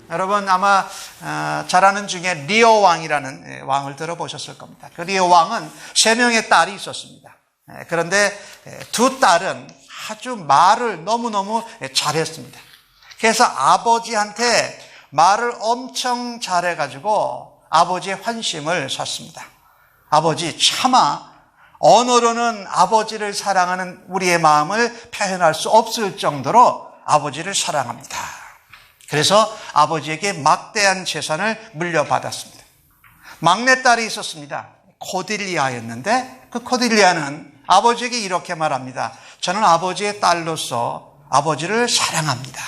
여러분 아마 잘 아는 중에 리오 왕이라는 왕을 들어보셨을 겁니다. 그 리오 왕은 3명의 딸이 있었습니다. 그런데 두 딸은 아주 말을 너무너무 잘했습니다. 그래서 아버지한테 말을 엄청 잘해가지고 아버지의 환심을 샀습니다. 아버지, 차마 언어로는 아버지를 사랑하는 우리의 마음을 표현할 수 없을 정도로 아버지를 사랑합니다. 그래서 아버지에게 막대한 재산을 물려받았습니다. 막내딸이 있었습니다. 코딜리아였는데 그 코딜리아는 아버지에게 이렇게 말합니다. 저는 아버지의 딸로서 아버지를 사랑합니다.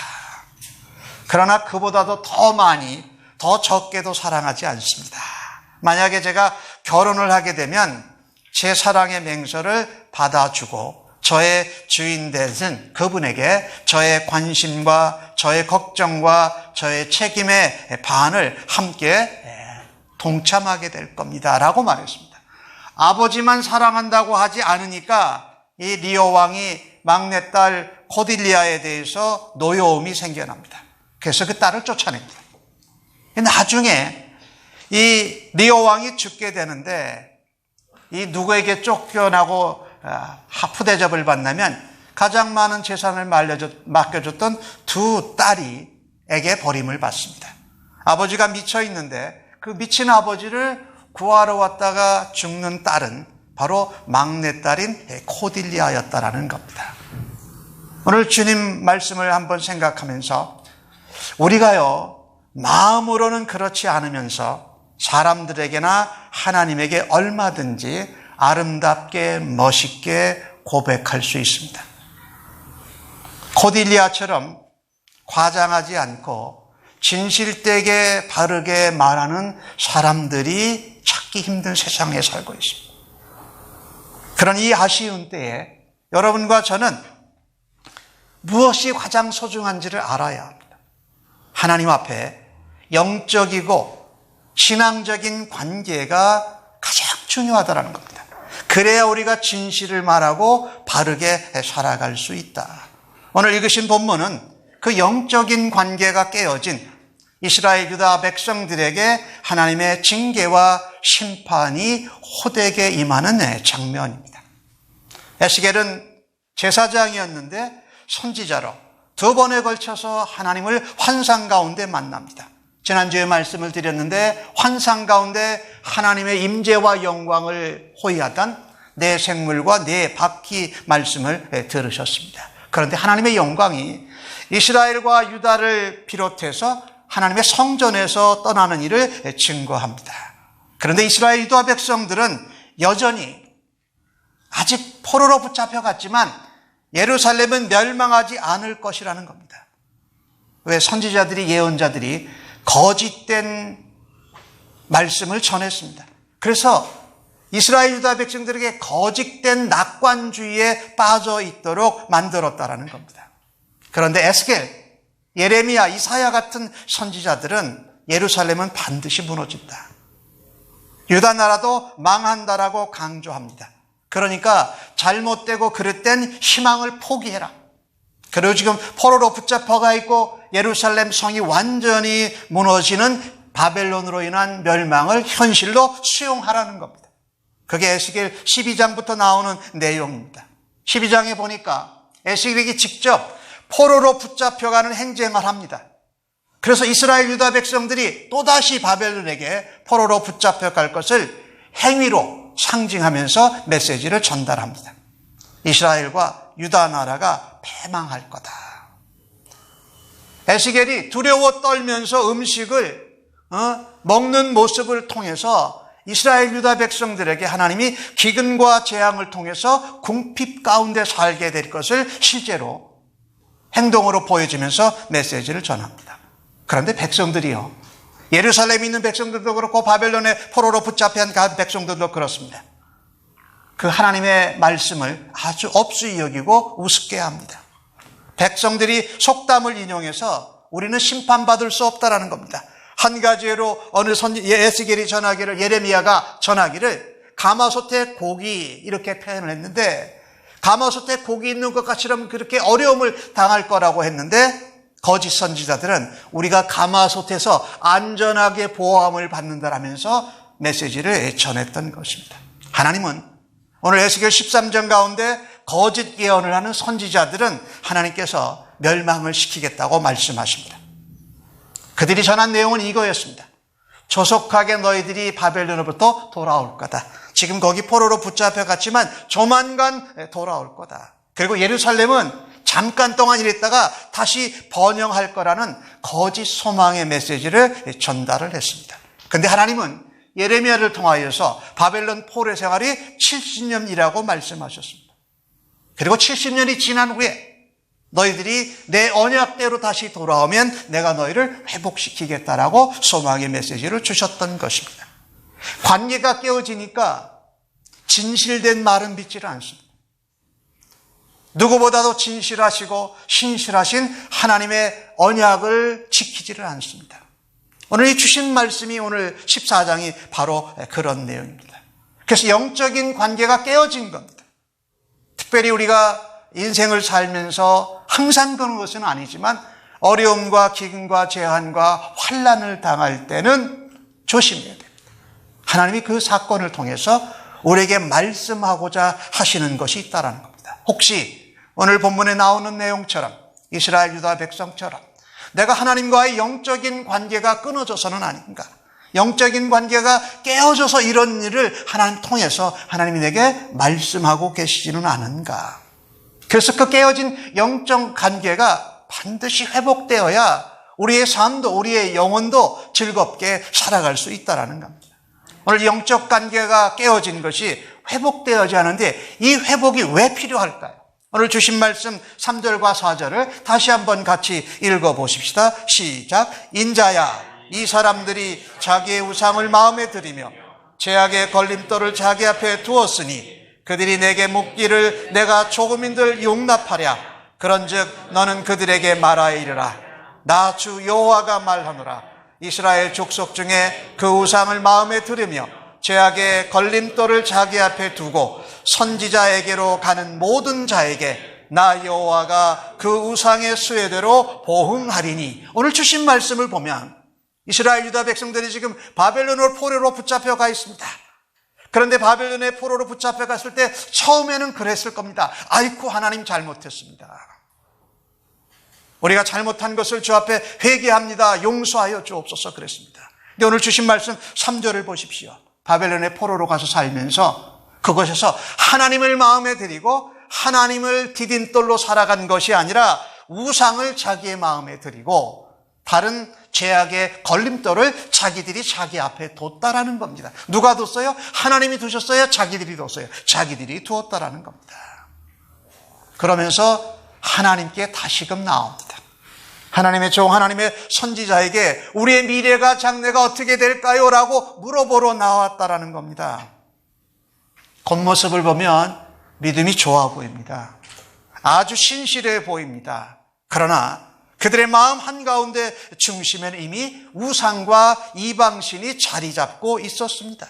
그러나 그보다도 더 많이, 더 적게도 사랑하지 않습니다. 만약에 제가 결혼을 하게 되면 제 사랑의 맹세를 받아주고 저의 주인 되신 그분에게 저의 관심과 저의 걱정과 저의 책임의 반을 함께 동참하게 될 겁니다. 라고 말했습니다. 아버지만 사랑한다고 하지 않으니까 이 리오 왕이 막내딸 코딜리아에 대해서 노여움이 생겨납니다. 그래서 그 딸을 쫓아냅니다. 나중에 이 리오 왕이 죽게 되는데 이 누구에게 쫓겨나고 하프대접을 받냐면 가장 많은 재산을 맡겨줬던 두 딸이에게 버림을 받습니다. 아버지가 미쳐 있는데 그 미친 아버지를 구하러 왔다가 죽는 딸은 바로 막내딸인 코딜리아였다라는 겁니다. 오늘 주님 말씀을 한번 생각하면서 우리가요, 마음으로는 그렇지 않으면서 사람들에게나 하나님에게 얼마든지 아름답게 멋있게 고백할 수 있습니다. 코딜리아처럼 과장하지 않고 진실되게 바르게 말하는 사람들이 찾기 힘든 세상에 살고 있습니다. 그런 이 아쉬운 때에 여러분과 저는 무엇이 가장 소중한지를 알아야 합니다. 하나님 앞에 영적이고 신앙적인 관계가 가장 중요하다는 겁니다. 그래야 우리가 진실을 말하고 바르게 살아갈 수 있다. 오늘 읽으신 본문은 그 영적인 관계가 깨어진 이스라엘 유다 백성들에게 하나님의 징계와 심판이 호되게 임하는 장면입니다. 에스겔은 제사장이었는데 선지자로 2번에 걸쳐서 하나님을 환상 가운데 만납니다. 지난주에 말씀을 드렸는데 환상 가운데 하나님의 임재와 영광을 호위하던 네 생물과 네 바퀴 말씀을 들으셨습니다. 그런데 하나님의 영광이 이스라엘과 유다를 비롯해서 하나님의 성전에서 떠나는 일을 증거합니다. 그런데 이스라엘 유다 백성들은 여전히 아직 포로로 붙잡혀갔지만 예루살렘은 멸망하지 않을 것이라는 겁니다. 왜? 선지자들이, 예언자들이 거짓된 말씀을 전했습니다. 그래서 이스라엘 유다 백성들에게 거짓된 낙관주의에 빠져 있도록 만들었다라는 겁니다. 그런데 에스겔, 예레미야, 이사야 같은 선지자들은 예루살렘은 반드시 무너진다, 유다 나라도 망한다라고 강조합니다. 그러니까 잘못되고 그릇된 희망을 포기해라. 그리고 지금 포로로 붙잡혀가 있고 예루살렘 성이 완전히 무너지는 바벨론으로 인한 멸망을 현실로 수용하라는 겁니다. 그게 에스겔 12장부터 나오는 내용입니다. 12장에 보니까 에스겔이 직접 포로로 붙잡혀가는 행쟁을 합니다. 그래서 이스라엘 유다 백성들이 또다시 바벨론에게 포로로 붙잡혀갈 것을 행위로 상징하면서 메시지를 전달합니다. 이스라엘과 유다 나라가 패망할 거다. 에스겔이 두려워 떨면서 음식을 먹는 모습을 통해서 이스라엘 유다 백성들에게 하나님이 기근과 재앙을 통해서 궁핍 가운데 살게 될 것을 실제로 행동으로 보여주면서 메시지를 전합니다. 그런데 백성들이요, 예루살렘에 있는 백성들도 그렇고 바벨론의 포로로 붙잡힌 백성들도 그렇습니다. 그 하나님의 말씀을 아주 업수히 여기고 우습게 합니다. 백성들이 속담을 인용해서 우리는 심판받을 수 없다라는 겁니다. 한 가지로 어느 에스겔이 전하기를, 예레미야가 전하기를 가마솥에 고기 이렇게 표현을 했는데, 가마솥에 고기 있는 것 같이라면 그렇게 어려움을 당할 거라고 했는데, 거짓 선지자들은 우리가 가마솥에서 안전하게 보호함을 받는다라면서 메시지를 전했던 것입니다. 하나님은 오늘 에스겔 13장 가운데 거짓 예언을 하는 선지자들은 하나님께서 멸망을 시키겠다고 말씀하십니다. 그들이 전한 내용은 이거였습니다. 조속하게 너희들이 바벨론으로부터 돌아올 거다. 지금 거기 포로로 붙잡혀 갔지만 조만간 돌아올 거다. 그리고 예루살렘은 잠깐 동안 이랬다가 다시 번영할 거라는 거짓 소망의 메시지를 전달을 했습니다. 그런데 하나님은 예레미야를 통하여서 바벨론 포로 생활이 70년이라고 말씀하셨습니다. 그리고 70년이 지난 후에 너희들이 내 언약대로 다시 돌아오면 내가 너희를 회복시키겠다라고 소망의 메시지를 주셨던 것입니다. 관계가 깨어지니까 진실된 말은 믿지를 않습니다. 누구보다도 진실하시고 신실하신 하나님의 언약을 지키지를 않습니다. 오늘 이 주신 말씀이 오늘 14장이 바로 그런 내용입니다. 그래서 영적인 관계가 깨어진 겁니다. 특별히 우리가 인생을 살면서 항상 그런 것은 아니지만 어려움과 기근과 재한과 환난을 당할 때는 조심해야 됩니다. 하나님이 그 사건을 통해서 우리에게 말씀하고자 하시는 것이 있다는 겁니다. 혹시 오늘 본문에 나오는 내용처럼 이스라엘 유다 백성처럼 내가 하나님과의 영적인 관계가 끊어져서는 아닌가, 영적인 관계가 깨어져서 이런 일을 하나님 통해서 하나님이 내게 말씀하고 계시지는 않은가. 그래서 그 깨어진 영적 관계가 반드시 회복되어야 우리의 삶도 우리의 영혼도 즐겁게 살아갈 수 있다는 겁니다. 오늘 영적 관계가 깨어진 것이 회복되어지 않은데 이 회복이 왜 필요할까요? 오늘 주신 말씀 3절과 4절을 다시 한번 같이 읽어보십시다. 시작. 인자야, 이 사람들이 자기의 우상을 마음에 들이며 죄악의 걸림돌을 자기 앞에 두었으니 그들이 내게 묻기를 내가 조금인들 용납하랴. 그런즉 너는 그들에게 말하여 이르라. 나 주 여호와가 말하노라. 이스라엘 족속 중에 그 우상을 마음에 들이며 죄악의 걸림돌을 자기 앞에 두고 선지자에게로 가는 모든 자에게 나 여호와가 그 우상의 수혜대로 보응하리니. 오늘 주신 말씀을 보면 이스라엘 유다 백성들이 지금 바벨론으로 포로로 붙잡혀 가 있습니다. 그런데 바벨론의 포로로 붙잡혀 갔을 때 처음에는 그랬을 겁니다. 아이쿠, 하나님 잘못했습니다. 우리가 잘못한 것을 주 앞에 회개합니다. 용서하여 주옵소서 그랬습니다. 근데 오늘 주신 말씀 3절을 보십시오. 바벨론의 포로로 가서 살면서 그곳에서 하나님을 마음에 들이고 하나님을 디딤돌로 살아간 것이 아니라 우상을 자기의 마음에 들이고 다른 죄악의 걸림돌을 자기들이 자기 앞에 뒀다라는 겁니다. 누가 뒀어요? 하나님이 두셨어요? 자기들이 뒀어요? 자기들이 두었다라는 겁니다. 그러면서 하나님께 다시금 나옵니다. 하나님의 종, 하나님의 선지자에게 우리의 미래가 장래가 어떻게 될까요? 라고 물어보러 나왔다라는 겁니다. 겉모습을 보면 믿음이 좋아 보입니다. 아주 신실해 보입니다. 그러나 그들의 마음 한가운데 중심에는 이미 우상과 이방신이 자리 잡고 있었습니다.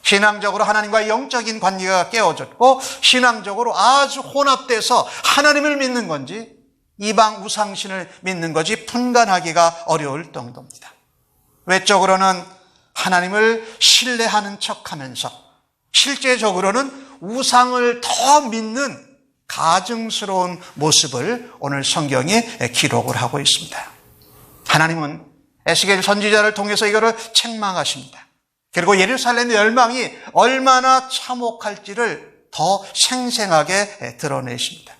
신앙적으로 하나님과 영적인 관계가 깨어졌고 신앙적으로 아주 혼합돼서 하나님을 믿는 건지 이방 우상신을 믿는 것이 분간하기가 어려울 정도입니다. 외적으로는 하나님을 신뢰하는 척하면서 실제적으로는 우상을 더 믿는 가증스러운 모습을 오늘 성경이 기록을 하고 있습니다. 하나님은 에스겔 선지자를 통해서 이거를 책망하십니다. 그리고 예루살렘의 멸망이 얼마나 참혹할지를 더 생생하게 드러내십니다.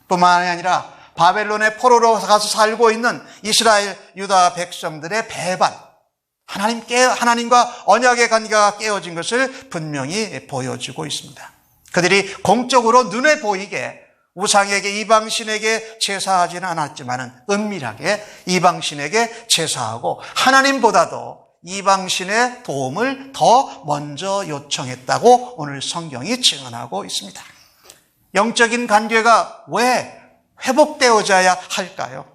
뿐만 아니라 바벨론의 포로로 가서 살고 있는 이스라엘 유다 백성들의 배반, 하나님과 언약의 관계가 깨어진 것을 분명히 보여주고 있습니다. 그들이 공적으로 눈에 보이게 우상에게 이방신에게 제사하지는 않았지만 은밀하게 이방신에게 제사하고 하나님보다도 이방신의 도움을 더 먼저 요청했다고 오늘 성경이 증언하고 있습니다. 영적인 관계가 왜 회복되어져야 할까요?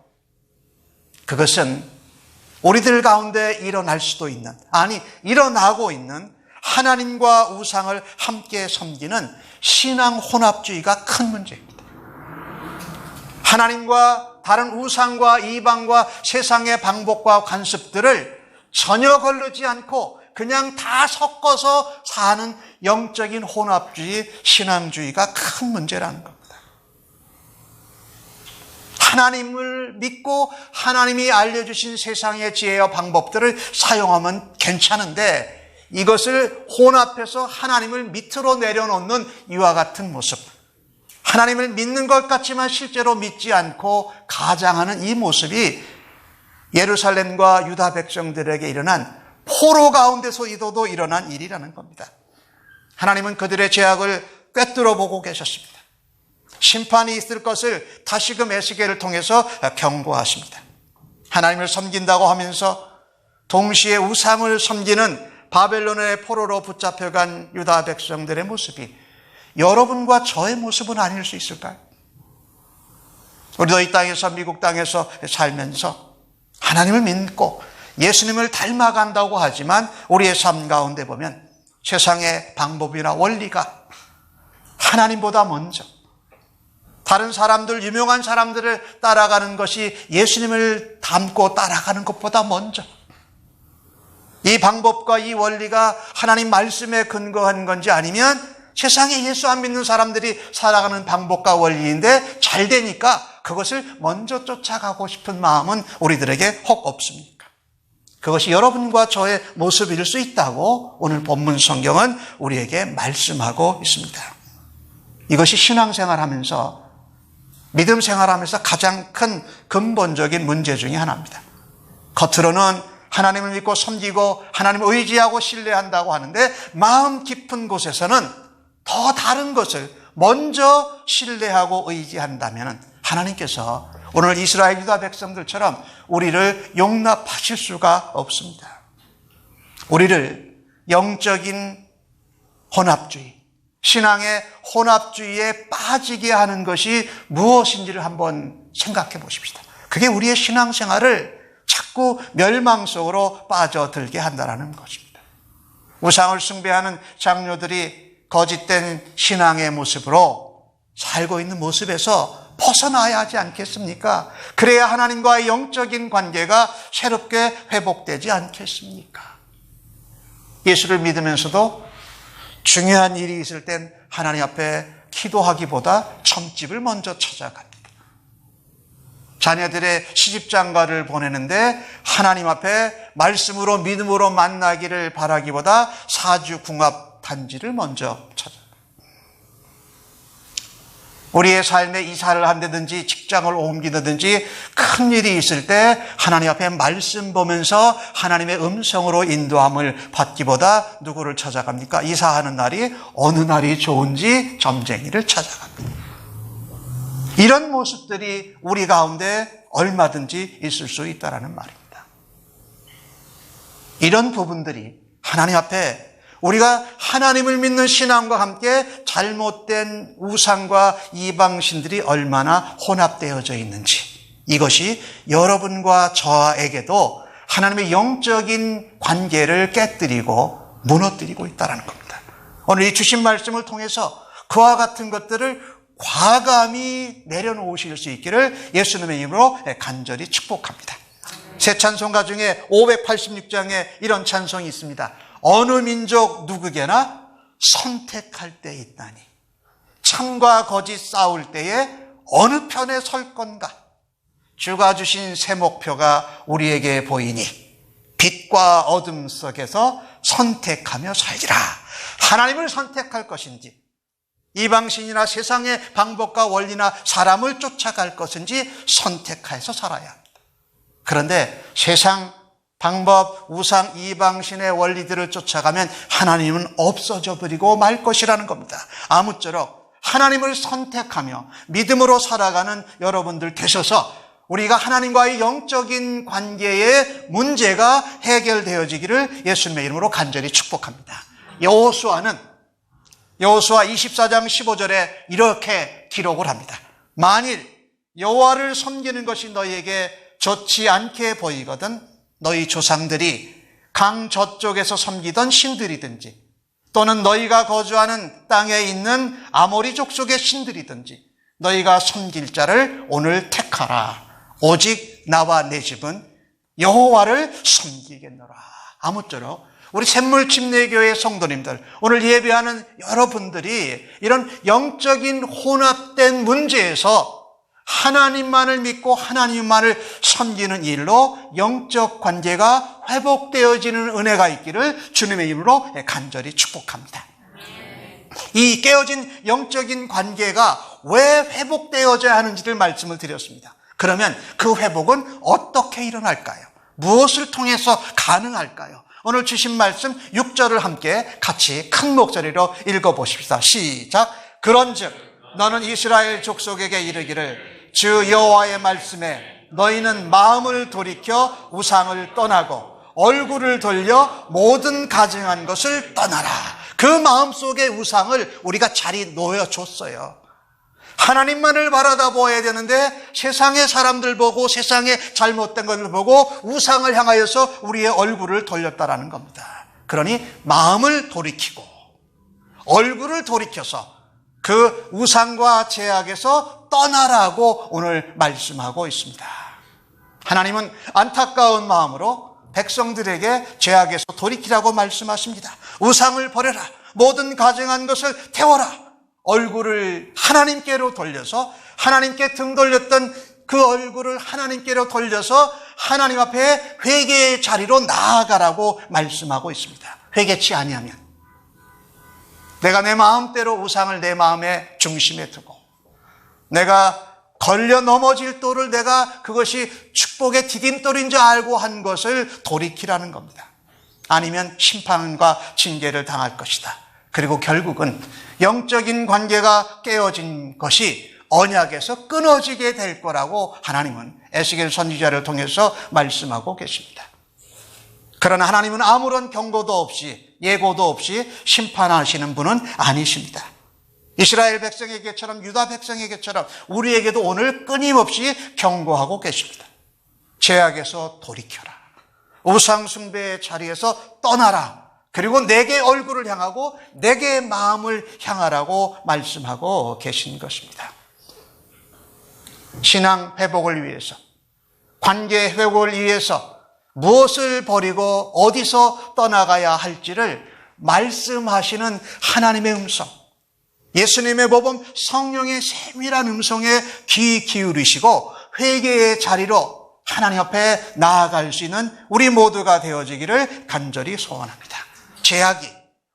그것은 우리들 가운데 일어날 수도 있는, 아니 일어나고 있는 하나님과 우상을 함께 섬기는 신앙 혼합주의가 큰 문제입니다. 하나님과 다른 우상과 이방과 세상의 방법과 관습들을 전혀 거르지 않고 그냥 다 섞어서 사는 영적인 혼합주의, 신앙주의가 큰 문제라는 겁니다. 하나님을 믿고 하나님이 알려주신 세상의 지혜와 방법들을 사용하면 괜찮은데, 이것을 혼합해서 하나님을 밑으로 내려놓는 이와 같은 모습, 하나님을 믿는 것 같지만 실제로 믿지 않고 가장하는 이 모습이 예루살렘과 유다 백성들에게 일어난 포로 가운데서도 일어난 일이라는 겁니다. 하나님은 그들의 죄악을 꿰뚫어 보고 계셨습니다. 심판이 있을 것을 다시금 에스겔을 통해서 경고하십니다. 하나님을 섬긴다고 하면서 동시에 우상을 섬기는 바벨론의 포로로 붙잡혀간 유다 백성들의 모습이 여러분과 저의 모습은 아닐 수 있을까요? 우리도 이 땅에서, 미국 땅에서 살면서 하나님을 믿고 예수님을 닮아간다고 하지만 우리의 삶 가운데 보면 세상의 방법이나 원리가 하나님보다 먼저, 다른 사람들, 유명한 사람들을 따라가는 것이 예수님을 닮고 따라가는 것보다 먼저, 이 방법과 이 원리가 하나님 말씀에 근거한 건지 아니면 세상에 예수 안 믿는 사람들이 살아가는 방법과 원리인데 잘 되니까 그것을 먼저 쫓아가고 싶은 마음은 우리들에게 혹 없습니까? 그것이 여러분과 저의 모습일 수 있다고 오늘 본문 성경은 우리에게 말씀하고 있습니다. 이것이 신앙생활하면서, 믿음 생활하면서 가장 큰 근본적인 문제 중에 하나입니다. 겉으로는 하나님을 믿고 섬기고 하나님을 의지하고 신뢰한다고 하는데 마음 깊은 곳에서는 더 다른 것을 먼저 신뢰하고 의지한다면 하나님께서 오늘 이스라엘 유다 백성들처럼 우리를 용납하실 수가 없습니다. 우리를 영적인 혼합주의, 신앙의 혼합주의에 빠지게 하는 것이 무엇인지를 한번 생각해 보십시다. 그게 우리의 신앙생활을 자꾸 멸망 속으로 빠져들게 한다는 것입니다. 우상을 숭배하는 장로들이 거짓된 신앙의 모습으로 살고 있는 모습에서 벗어나야 하지 않겠습니까? 그래야 하나님과의 영적인 관계가 새롭게 회복되지 않겠습니까? 예수를 믿으면서도 중요한 일이 있을 땐 하나님 앞에 기도하기보다 점집을 먼저 찾아갑니다. 자녀들의 시집장가를 보내는데 하나님 앞에 말씀으로 믿음으로 만나기를 바라기보다 사주궁합 단지를 먼저 찾아갑니다. 우리의 삶에 이사를 한다든지 직장을 옮기든지 큰 일이 있을 때 하나님 앞에 말씀 보면서 하나님의 음성으로 인도함을 받기보다 누구를 찾아갑니까? 이사하는 날이 어느 날이 좋은지 점쟁이를 찾아갑니다. 이런 모습들이 우리 가운데 얼마든지 있을 수 있다는 말입니다. 이런 부분들이 하나님 앞에 우리가 하나님을 믿는 신앙과 함께 잘못된 우상과 이방신들이 얼마나 혼합되어져 있는지, 이것이 여러분과 저에게도 하나님의 영적인 관계를 깨뜨리고 무너뜨리고 있다는 겁니다. 오늘 이 주신 말씀을 통해서 그와 같은 것들을 과감히 내려놓으실 수 있기를 예수님의 이름으로 간절히 축복합니다. 새 찬송가 중에 586장에 이런 찬송이 있습니다. 어느 민족 누구게나 선택할 때 있다니, 참과 거짓 싸울 때에 어느 편에 설 건가? 주가 주신 새 목표가 우리에게 보이니 빛과 어둠 속에서 선택하며 살기라. 하나님을 선택할 것인지, 이방신이나 세상의 방법과 원리나 사람을 쫓아갈 것인지 선택해서 살아야 합니다. 그런데 세상 방법, 우상, 이방신의 원리들을 쫓아가면 하나님은 없어져 버리고 말 것이라는 겁니다. 아무쪼록 하나님을 선택하며 믿음으로 살아가는 여러분들 되셔서 우리가 하나님과의 영적인 관계의 문제가 해결되어지기를 예수님의 이름으로 간절히 축복합니다. 여호수아 24장 15절에 이렇게 기록을 합니다. 만일 여호와를 섬기는 것이 너희에게 좋지 않게 보이거든 너희 조상들이 강 저쪽에서 섬기던 신들이든지 또는 너희가 거주하는 땅에 있는 아모리 족속의 신들이든지 너희가 섬길 자를 오늘 택하라. 오직 나와 내 집은 여호와를 섬기겠노라. 아무쪼록 우리 샘물침례교회 성도님들, 오늘 예배하는 여러분들이 이런 영적인 혼합된 문제에서 하나님만을 믿고 하나님만을 섬기는 일로 영적 관계가 회복되어지는 은혜가 있기를 주님의 이름으로 간절히 축복합니다. 이 깨어진 영적인 관계가 왜 회복되어져야 하는지를 말씀을 드렸습니다. 그러면 그 회복은 어떻게 일어날까요? 무엇을 통해서 가능할까요? 오늘 주신 말씀 6절을 함께 같이 큰 목소리로 읽어보십시다. 시작. 그런즉 너는 이스라엘 족속에게 이르기를 주 여호와의 말씀에 너희는 마음을 돌이켜 우상을 떠나고 얼굴을 돌려 모든 가증한 것을 떠나라. 그 마음속의 우상을 우리가 자리 놓여줬어요. 하나님만을 바라다 보아야 되는데 세상의 사람들 보고 세상의 잘못된 것을 보고 우상을 향하여서 우리의 얼굴을 돌렸다라는 겁니다. 그러니 마음을 돌이키고 얼굴을 돌이켜서 그 우상과 제약에서 떠나라고 오늘 말씀하고 있습니다. 하나님은 안타까운 마음으로 백성들에게 제약에서 돌이키라고 말씀하십니다. 우상을 버려라. 모든 가증한 것을 태워라. 얼굴을 하나님께로 돌려서 하나님께 등 돌렸던 그 얼굴을 하나님께로 돌려서 하나님 앞에 회개의 자리로 나아가라고 말씀하고 있습니다. 회개치 아니하면 내가 내 마음대로 우상을 내 마음의 중심에 두고 내가 걸려 넘어질 돌을 내가 그것이 축복의 디딤돌인 줄 알고 한 것을 돌이키라는 겁니다. 아니면 심판과 징계를 당할 것이다. 그리고 결국은 영적인 관계가 깨어진 것이 언약에서 끊어지게 될 거라고 하나님은 에스겔 선지자를 통해서 말씀하고 계십니다. 그러나 하나님은 아무런 경고도 없이 예고도 없이 심판하시는 분은 아니십니다. 이스라엘 백성에게처럼 유다 백성에게처럼 우리에게도 오늘 끊임없이 경고하고 계십니다. 죄악에서 돌이켜라. 우상 숭배의 자리에서 떠나라. 그리고 내게 얼굴을 향하고 내게 마음을 향하라고 말씀하고 계신 것입니다. 신앙 회복을 위해서, 관계 회복을 위해서 무엇을 버리고 어디서 떠나가야 할지를 말씀하시는 하나님의 음성, 예수님의 모범 성령의 세밀한 음성에 귀 기울이시고 회개의 자리로 하나님 앞에 나아갈 수 있는 우리 모두가 되어지기를 간절히 소원합니다. 죄악이,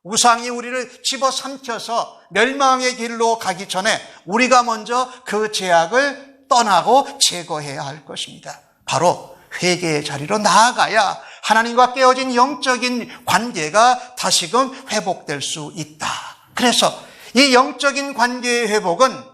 우상이 우리를 집어삼켜서 멸망의 길로 가기 전에 우리가 먼저 그 죄악을 떠나고 제거해야 할 것입니다. 바로 회개의 자리로 나아가야 하나님과 깨어진 영적인 관계가 다시금 회복될 수 있다. 그래서 이 영적인 관계의 회복은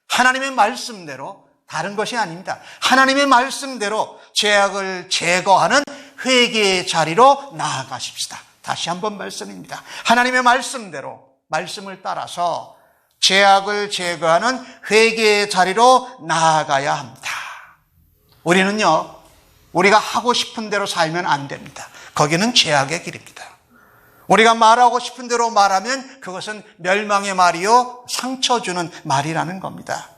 하나님의 말씀대로 다른 것이 아닙니다. 하나님의 말씀대로 죄악을 제거하는 회개의 자리로 나아가십시다. 다시 한번 말씀입니다. 하나님의 말씀대로, 말씀을 따라서 죄악을 제거하는 회개의 자리로 나아가야 합니다. 우리는요, 우리가 하고 싶은 대로 살면 안 됩니다. 거기는 죄악의 길입니다. 우리가 말하고 싶은 대로 말하면 그것은 멸망의 말이요, 상처 주는 말이라는 겁니다.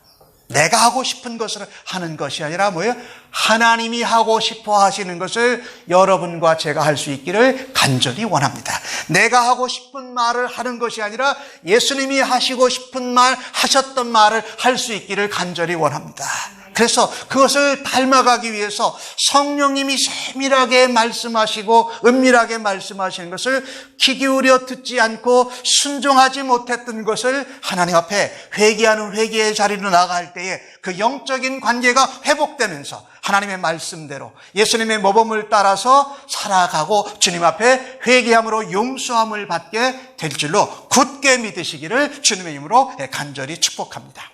내가 하고 싶은 것을 하는 것이 아니라 뭐예요? 하나님이 하고 싶어 하시는 것을 여러분과 제가 할 수 있기를 간절히 원합니다. 내가 하고 싶은 말을 하는 것이 아니라 예수님이 하시고 싶은 말, 하셨던 말을 할 수 있기를 간절히 원합니다. 그래서 그것을 닮아가기 위해서 성령님이 세밀하게 말씀하시고 은밀하게 말씀하시는 것을 귀 기울여 듣지 않고 순종하지 못했던 것을 하나님 앞에 회개하는 회개의 자리로 나아갈 때에 그 영적인 관계가 회복되면서 하나님의 말씀대로 예수님의 모범을 따라서 살아가고 주님 앞에 회개함으로 용서함을 받게 될 줄로 굳게 믿으시기를 주님의 이름으로 간절히 축복합니다.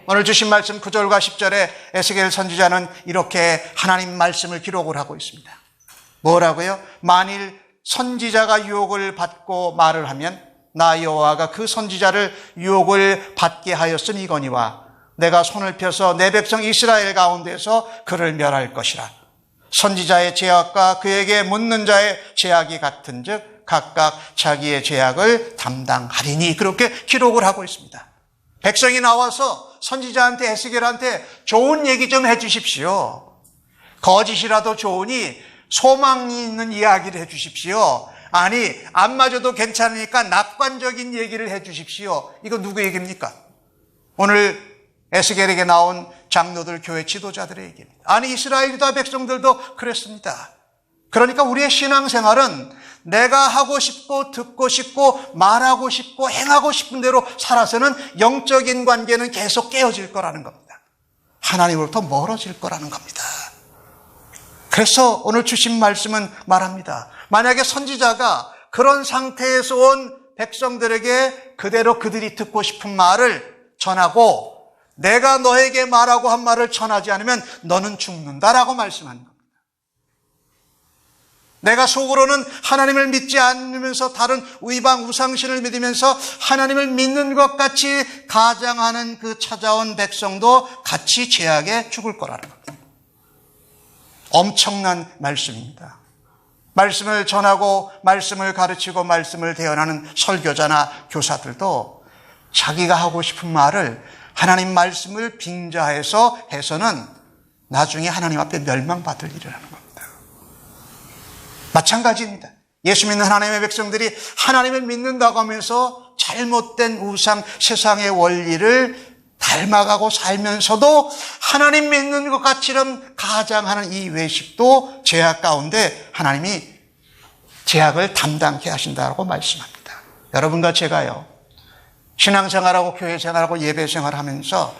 오늘 주신 말씀 9절과 10절에 에스겔 선지자는 이렇게 하나님 말씀을 기록을 하고 있습니다. 뭐라고요? 만일 선지자가 유혹을 받고 말을 하면 나 여호와가 그 선지자를 유혹을 받게 하였으니거니와 내가 손을 펴서 내 백성 이스라엘 가운데서 그를 멸할 것이라. 선지자의 죄악과 그에게 묻는 자의 죄악이 같은즉 각각 자기의 죄악을 담당하리니, 그렇게 기록을 하고 있습니다. 백성이 나와서 선지자한테, 에스겔한테 좋은 얘기 좀 해주십시오. 거짓이라도 좋으니 소망이 있는 이야기를 해주십시오. 아니, 안 맞아도 괜찮으니까 낙관적인 얘기를 해주십시오. 이거 누구 얘기입니까? 오늘 에스겔에게 나온 장로들, 교회 지도자들의 얘기입니다. 아니, 이스라엘 유다 백성들도 그랬습니다. 그러니까 우리의 신앙생활은 내가 하고 싶고 듣고 싶고 말하고 싶고 행하고 싶은 대로 살아서는 영적인 관계는 계속 깨어질 거라는 겁니다. 하나님으로부터 멀어질 거라는 겁니다. 그래서 오늘 주신 말씀은 말합니다. 만약에 선지자가 그런 상태에서 온 백성들에게 그대로 그들이 듣고 싶은 말을 전하고 내가 너에게 말하고 한 말을 전하지 않으면 너는 죽는다라고 말씀하는 겁니다. 내가 속으로는 하나님을 믿지 않으면서 다른 의방 우상신을 믿으면서 하나님을 믿는 것 같이 가장하는 그 찾아온 백성도 같이 죄악에 죽을 거라는 겁니다. 엄청난 말씀입니다. 말씀을 전하고 말씀을 가르치고 말씀을 대언하는 설교자나 교사들도 자기가 하고 싶은 말을 하나님 말씀을 빙자해서 해서는 나중에 하나님 앞에 멸망받을 일이라는 겁니다. 마찬가지입니다. 예수 믿는 하나님의 백성들이 하나님을 믿는다고 하면서 잘못된 우상, 세상의 원리를 닮아가고 살면서도 하나님 믿는 것 같이는 가장하는 이 외식도 죄악 가운데 하나님이 죄악을 담당케 하신다고 말씀합니다. 여러분과 제가요, 신앙생활하고 교회생활하고 예배생활을 하면서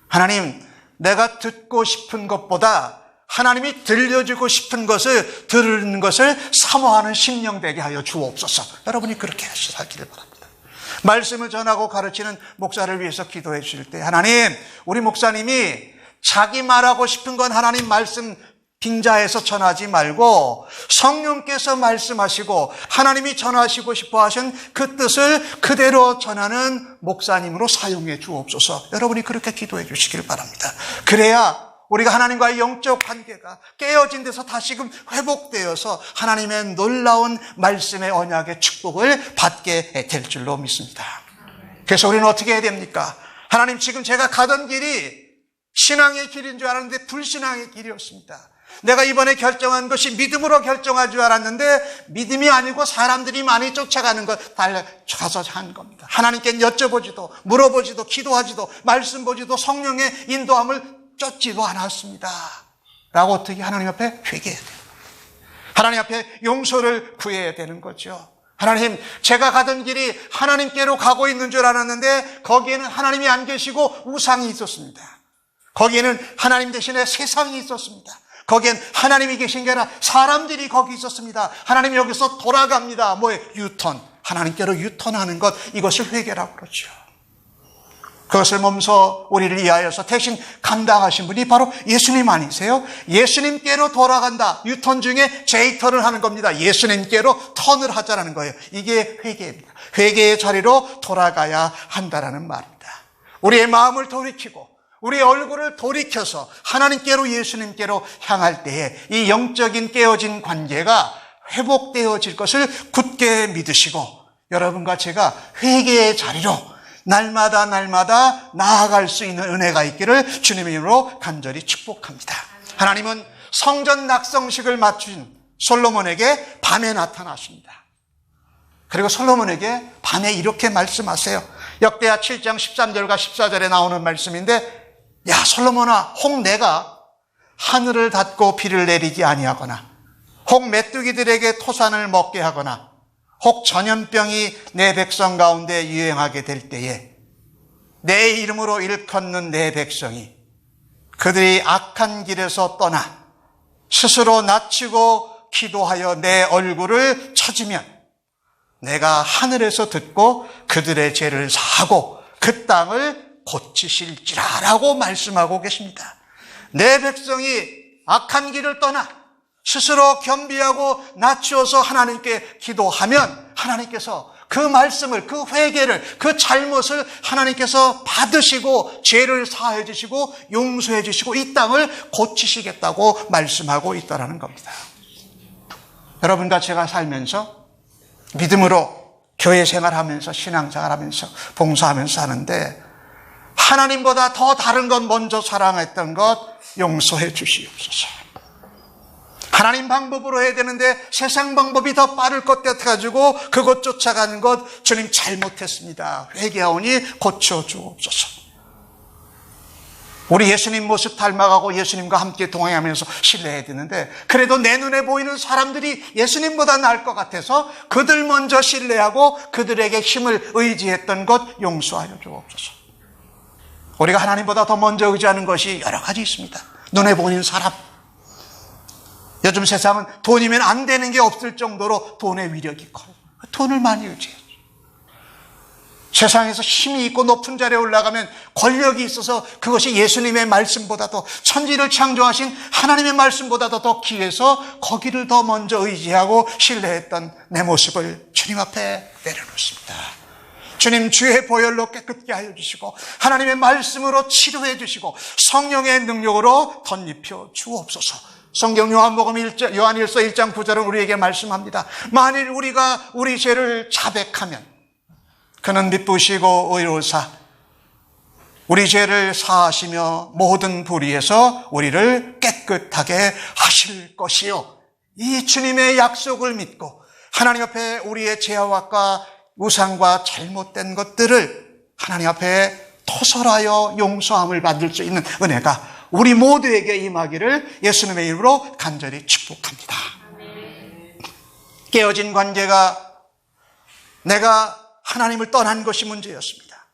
하나님, 내가 듣고 싶은 것보다 하나님이 들려주고 싶은 것을 들은 것을 사모하는 심령 되게 하여 주옵소서. 여러분이 그렇게 하시기를 바랍니다. 말씀을 전하고 가르치는 목사를 위해서 기도해 주실 때 하나님, 우리 목사님이 자기 말하고 싶은 건 하나님 말씀 빙자해서 전하지 말고 성령께서 말씀하시고 하나님이 전하시고 싶어 하신 그 뜻을 그대로 전하는 목사님으로 사용해 주옵소서. 여러분이 그렇게 기도해 주시길 바랍니다. 그래야 우리가 하나님과의 영적 관계가 깨어진 데서 다시금 회복되어서 하나님의 놀라운 말씀의 언약의 축복을 받게 될 줄로 믿습니다. 그래서 우리는 어떻게 해야 됩니까? 하나님, 지금 제가 가던 길이 신앙의 길인 줄 알았는데 불신앙의 길이었습니다. 내가 이번에 결정한 것이 믿음으로 결정할 줄 알았는데 믿음이 아니고 사람들이 많이 쫓아가는 것 달려가서 한 겁니다. 하나님께 여쭤보지도 물어보지도 기도하지도 말씀 보지도 성령의 인도함을 쫓지도 않았습니다. 라고 어떻게 하나님 앞에 회개해야 돼요. 하나님 앞에 용서를 구해야 되는 거죠. 하나님, 제가 가던 길이 하나님께로 가고 있는 줄 알았는데 거기에는 하나님이 안 계시고 우상이 있었습니다. 거기에는 하나님 대신에 세상이 있었습니다. 거기엔 하나님이 계신 게 아니라 사람들이 거기 있었습니다. 하나님이 여기서 돌아갑니다. 뭐예요? 유턴. 하나님께로 유턴하는 것, 이것을 회개라고 그러죠. 그것을 몸소 우리를 위하여서 대신 감당하신 분이 바로 예수님 아니세요? 예수님께로 돌아간다. 유턴 중에 J턴을 하는 겁니다. 예수님께로 턴을 하자라는 거예요. 이게 회개입니다. 회개의 자리로 돌아가야 한다라는 말입니다. 우리의 마음을 돌이키고 우리의 얼굴을 돌이켜서 하나님께로 예수님께로 향할 때에 이 영적인 깨어진 관계가 회복되어질 것을 굳게 믿으시고 여러분과 제가 회개의 자리로 날마다 나아갈 수 있는 은혜가 있기를 주님의 이름으로 간절히 축복합니다. 하나님은 성전 낙성식을 마친 솔로몬에게 밤에 나타나십니다. 그리고 솔로몬에게 밤에 이렇게 말씀하세요. 역대하 7장 13절과 14절에 나오는 말씀인데, 야 솔로몬아, 혹 내가 하늘을 닫고 비를 내리지 아니하거나 혹 메뚜기들에게 토산을 먹게 하거나 혹 전염병이 내 백성 가운데 유행하게 될 때에 내 이름으로 일컫는 내 백성이 그들이 악한 길에서 떠나 스스로 낮추고 기도하여 내 얼굴을 찾으면 내가 하늘에서 듣고 그들의 죄를 사하고 그 땅을 고치실지라 라고 말씀하고 계십니다. 내 백성이 악한 길을 떠나 스스로 겸비하고 낮추어서 하나님께 기도하면 하나님께서 그 말씀을, 그 회개를, 그 잘못을 하나님께서 받으시고 죄를 사해 주시고 용서해 주시고 이 땅을 고치시겠다고 말씀하고 있다는 겁니다. 여러분과 제가 살면서 믿음으로 교회 생활하면서 신앙생활하면서 봉사하면서 하는데 하나님보다 더 다른 것 먼저 사랑했던 것 용서해 주시옵소서. 하나님 방법으로 해야 되는데 세상 방법이 더 빠를 것 같아가지고 그것 쫓아가는 것 주님 잘못했습니다. 회개하오니 고쳐주옵소서. 우리 예수님 모습 닮아가고 예수님과 함께 동행하면서 신뢰해야 되는데 그래도 내 눈에 보이는 사람들이 예수님보다 나을 것 같아서 그들 먼저 신뢰하고 그들에게 힘을 의지했던 것 용서하여 주옵소서. 우리가 하나님보다 더 먼저 의지하는 것이 여러 가지 있습니다. 눈에 보이는 사람. 요즘 세상은 돈이면 안 되는 게 없을 정도로 돈의 위력이 커요. 돈을 많이 의지해요. 세상에서 힘이 있고 높은 자리에 올라가면 권력이 있어서 그것이 예수님의 말씀보다도 천지를 창조하신 하나님의 말씀보다도 더 귀해서 거기를 더 먼저 의지하고 신뢰했던 내 모습을 주님 앞에 내려놓습니다. 주님 주의 보혈로 깨끗게 하여 주시고 하나님의 말씀으로 치료해 주시고 성령의 능력으로 덧입혀 주옵소서. 성경 요한복음 1장, 요한일서 1장 9절은 우리에게 말씀합니다. 만일 우리가 우리 죄를 자백하면 그는 미쁘시고 의로우사 우리 죄를 사하시며 모든 불의에서 우리를 깨끗하게 하실 것이요. 이 주님의 약속을 믿고 하나님 앞에 우리의 죄악과 우상과 잘못된 것들을 하나님 앞에 토설하여 용서함을 받을 수 있는 은혜가 우리 모두에게 임하기를 예수님의 이름으로 간절히 축복합니다. 깨어진 관계가 내가 하나님을 떠난 것이 문제였습니다.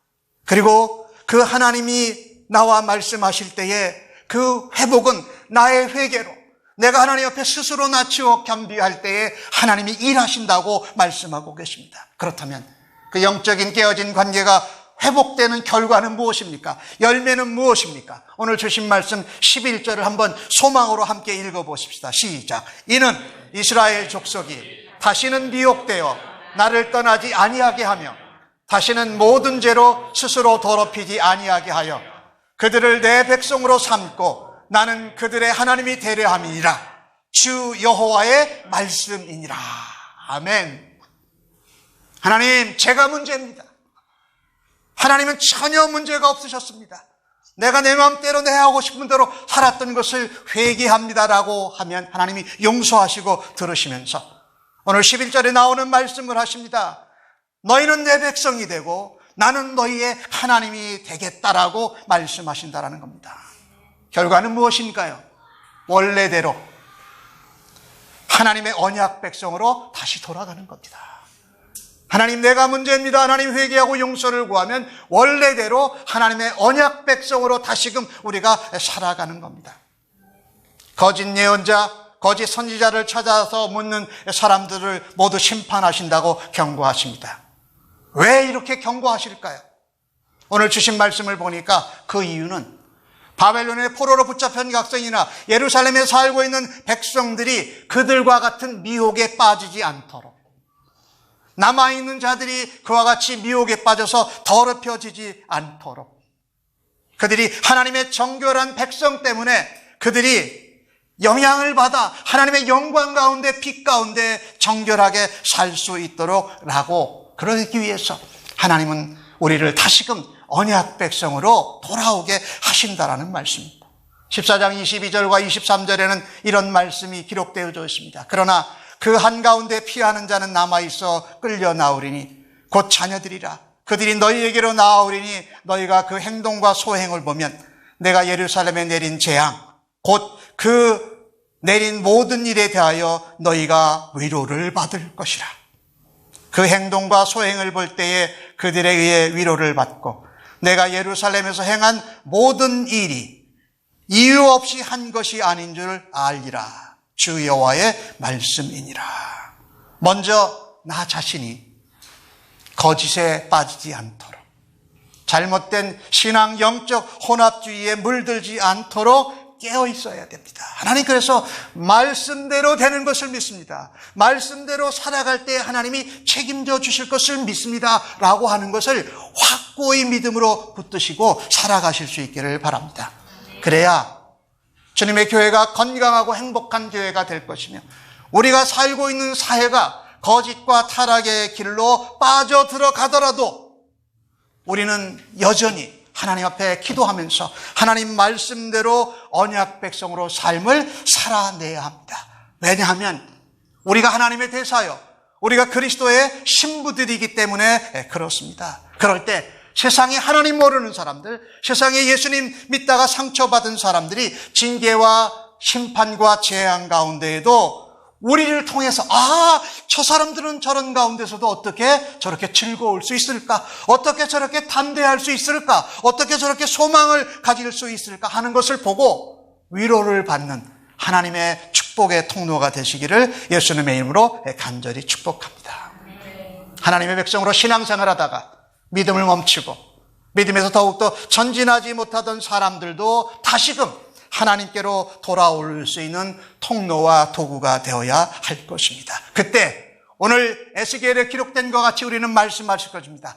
그리고 그 하나님이 나와 말씀하실 때에 그 회복은 나의 회개로 내가 하나님 앞에 스스로 낮추어 겸비할 때에 하나님이 일하신다고 말씀하고 계십니다. 그렇다면 그 영적인 깨어진 관계가 회복되는 결과는 무엇입니까? 열매는 무엇입니까? 오늘 주신 말씀 11절을 한번 소망으로 함께 읽어보십시다. 시작. 이는 이스라엘 족속이 다시는 미혹되어 나를 떠나지 아니하게 하며 다시는 모든 죄로 스스로 더럽히지 아니하게 하여 그들을 내 백성으로 삼고 나는 그들의 하나님이 되려 함이니라. 주 여호와의 말씀이니라. 아멘. 하나님, 제가 문제입니다. 하나님은 전혀 문제가 없으셨습니다. 내가 내 마음대로 내 하고 싶은 대로 살았던 것을 회개합니다라고 하면 하나님이 용서하시고 들으시면서 오늘 11절에 나오는 말씀을 하십니다. 너희는 내 백성이 되고 나는 너희의 하나님이 되겠다라고 말씀하신다라는 겁니다. 결과는 무엇인가요? 원래대로 하나님의 언약 백성으로 다시 돌아가는 겁니다. 하나님, 내가 문제입니다. 하나님, 회개하고 용서를 구하면 원래대로 하나님의 언약 백성으로 다시금 우리가 살아가는 겁니다. 거짓 예언자, 거짓 선지자를 찾아서 묻는 사람들을 모두 심판하신다고 경고하십니다. 왜 이렇게 경고하실까요? 오늘 주신 말씀을 보니까 그 이유는 바벨론의 포로로 붙잡힌 각성이나 예루살렘에 살고 있는 백성들이 그들과 같은 미혹에 빠지지 않도록, 남아있는 자들이 그와 같이 미혹에 빠져서 더럽혀지지 않도록, 그들이 하나님의 정결한 백성 때문에 그들이 영향을 받아 하나님의 영광 가운데 빛 가운데 정결하게 살 수 있도록 라고, 그러기 위해서 하나님은 우리를 다시금 언약 백성으로 돌아오게 하신다라는 말씀입니다. 14장 22절과 23절에는 이런 말씀이 기록되어져 있습니다. 그러나 그 한가운데 피하는 자는 남아있어 끌려 나오리니 곧 자녀들이라. 그들이 너희에게로 나아오리니 너희가 그 행동과 소행을 보면 내가 예루살렘에 내린 재앙 곧 그 내린 모든 일에 대하여 너희가 위로를 받을 것이라. 그 행동과 소행을 볼 때에 그들에 의해 위로를 받고 내가 예루살렘에서 행한 모든 일이 이유 없이 한 것이 아닌 줄 알리라. 주 여호와의 말씀이니라. 먼저 나 자신이 거짓에 빠지지 않도록, 잘못된 신앙 영적 혼합주의에 물들지 않도록 깨어 있어야 됩니다. 하나님 그래서 말씀대로 되는 것을 믿습니다. 말씀대로 살아갈 때 하나님이 책임져 주실 것을 믿습니다 라고 하는 것을 확고히 믿음으로 붙드시고 살아가실 수 있기를 바랍니다. 그래야 주님의 교회가 건강하고 행복한 교회가 될 것이며 우리가 살고 있는 사회가 거짓과 타락의 길로 빠져들어가더라도 우리는 여전히 하나님 앞에 기도하면서 하나님 말씀대로 언약 백성으로 삶을 살아내야 합니다. 왜냐하면 우리가 하나님의 대사요, 우리가 그리스도의 신부들이기 때문에 그렇습니다. 그럴 때 세상에 하나님 모르는 사람들, 세상에 예수님 믿다가 상처받은 사람들이 징계와 심판과 재앙 가운데에도 우리를 통해서 저 사람들은 저런 가운데서도 어떻게 저렇게 즐거울 수 있을까? 어떻게 저렇게 담대할 수 있을까? 어떻게 저렇게 소망을 가질 수 있을까? 하는 것을 보고 위로를 받는 하나님의 축복의 통로가 되시기를 예수님의 이름으로 간절히 축복합니다. 하나님의 백성으로 신앙생활하다가 믿음을 멈추고 믿음에서 더욱더 전진하지 못하던 사람들도 다시금 하나님께로 돌아올 수 있는 통로와 도구가 되어야 할 것입니다. 그때 오늘 에스겔에 기록된 것 같이 우리는 말씀하실 것입니다.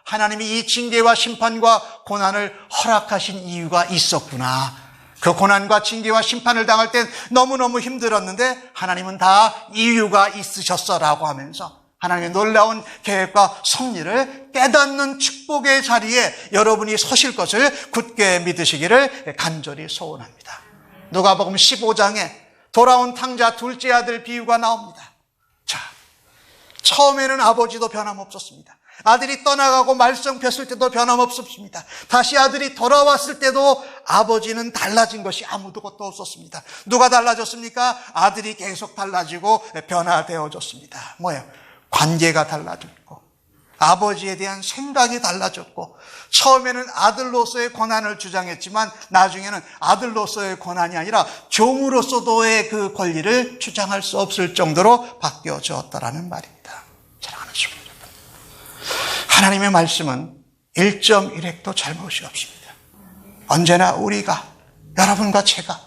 하나님이 이 징계와 심판과 고난을 허락하신 이유가 있었구나. 그 고난과 징계와 심판을 당할 땐 너무너무 힘들었는데 하나님은 다 이유가 있으셨어라고 하면서 하나님의 놀라운 계획과 섭리를 깨닫는 축복의 자리에 여러분이 서실 것을 굳게 믿으시기를 간절히 소원합니다. 누가복음 15장에 돌아온 탕자 둘째 아들 비유가 나옵니다. 자, 처음에는 아버지도 변함없었습니다. 아들이 떠나가고 말썽 폈을 때도 변함없었습니다. 다시 아들이 돌아왔을 때도 아버지는 달라진 것이 아무것도 없었습니다. 누가 달라졌습니까? 아들이 계속 달라지고 변화되어졌습니다. 뭐예요? 관계가 달라졌고 아버지에 대한 생각이 달라졌고 처음에는 아들로서의 권한을 주장했지만 나중에는 아들로서의 권한이 아니라 종으로서도의 그 권리를 주장할 수 없을 정도로 바뀌어졌다라는 말입니다. 사랑하는 성도 여러분, 하나님의 말씀은 1.1획도 잘못이 없습니다. 언제나 우리가, 여러분과 제가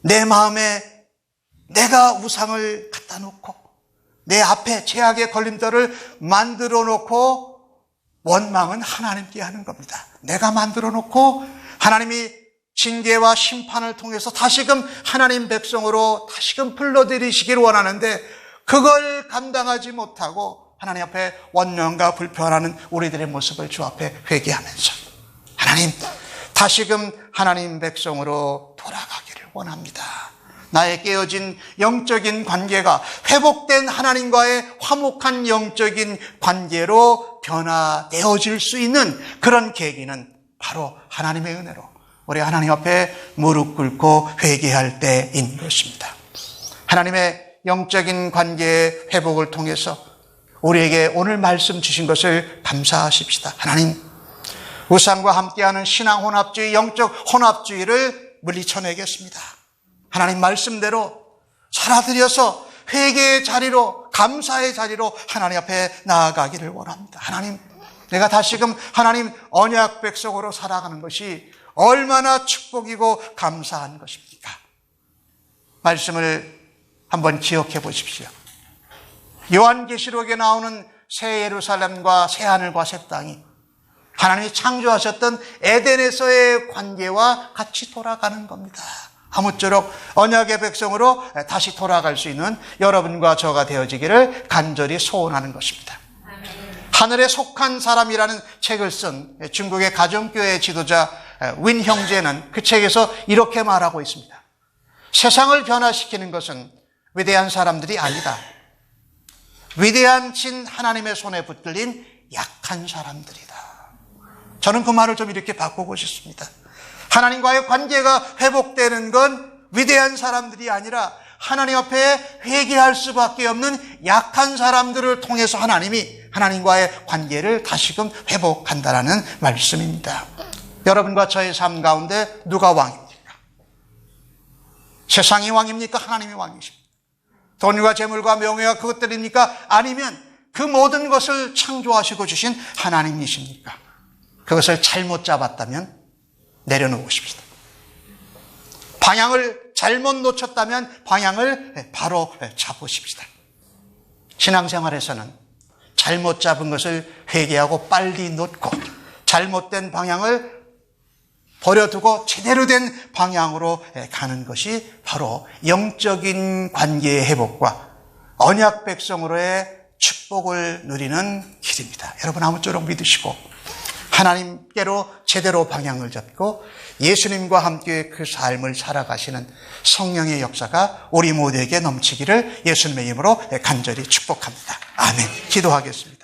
내 마음에 내가 우상을 갖다 놓고 내 앞에 죄악의 걸림돌을 만들어 놓고 원망은 하나님께 하는 겁니다. 내가 만들어 놓고 하나님이 징계와 심판을 통해서 다시금 하나님 백성으로 다시금 불러들이시기를 원하는데 그걸 감당하지 못하고 하나님 앞에 원망과 불평하는 우리들의 모습을 주 앞에 회개하면서 하나님 다시금 하나님 백성으로 돌아가기를 원합니다. 나의 깨어진 영적인 관계가 회복된 하나님과의 화목한 영적인 관계로 변화되어질 수 있는 그런 계기는 바로 하나님의 은혜로 우리 하나님 앞에 무릎 꿇고 회개할 때인 것입니다. 하나님의 영적인 관계의 회복을 통해서 우리에게 오늘 말씀 주신 것을 감사하십시다. 하나님, 우상과 함께하는 신앙 혼합주의, 영적 혼합주의를 물리쳐내겠습니다. 하나님 말씀대로 살아들여서 회개의 자리로, 감사의 자리로 하나님 앞에 나아가기를 원합니다. 하나님, 내가 다시금 하나님 언약 백성으로 살아가는 것이 얼마나 축복이고 감사한 것입니까? 말씀을 한번 기억해 보십시오. 요한계시록에 나오는 새 예루살렘과 새 하늘과 새 땅이 하나님이 창조하셨던 에덴에서의 관계와 같이 돌아가는 겁니다. 아무쪼록 언약의 백성으로 다시 돌아갈 수 있는 여러분과 저가 되어지기를 간절히 소원하는 것입니다. 하늘에 속한 사람이라는 책을 쓴 중국의 가정교회 지도자 윈 형제는 그 책에서 이렇게 말하고 있습니다. 세상을 변화시키는 것은 위대한 사람들이 아니다. 위대한 신 하나님의 손에 붙들린 약한 사람들이다. 저는 그 말을 좀 이렇게 바꾸고 싶습니다. 하나님과의 관계가 회복되는 건 위대한 사람들이 아니라 하나님 앞에 회개할 수밖에 없는 약한 사람들을 통해서 하나님이 하나님과의 관계를 다시금 회복한다라는 말씀입니다. 여러분과 저의 삶 가운데 누가 왕입니까? 세상이 왕입니까? 하나님이 왕이십니까? 돈과 재물과 명예가 그것들입니까? 아니면 그 모든 것을 창조하시고 주신 하나님이십니까? 그것을 잘못 잡았다면 내려놓으십시다. 방향을 잘못 놓쳤다면 방향을 바로 잡으십시다. 신앙생활에서는 잘못 잡은 것을 회개하고 빨리 놓고 잘못된 방향을 버려두고 제대로 된 방향으로 가는 것이 바로 영적인 관계의 회복과 언약 백성으로의 축복을 누리는 길입니다. 여러분 아무쪼록 믿으시고 하나님께로 제대로 방향을 잡고 예수님과 함께 그 삶을 살아가시는 성령의 역사가 우리 모두에게 넘치기를 예수님의 이름으로 간절히 축복합니다. 아멘. 기도하겠습니다.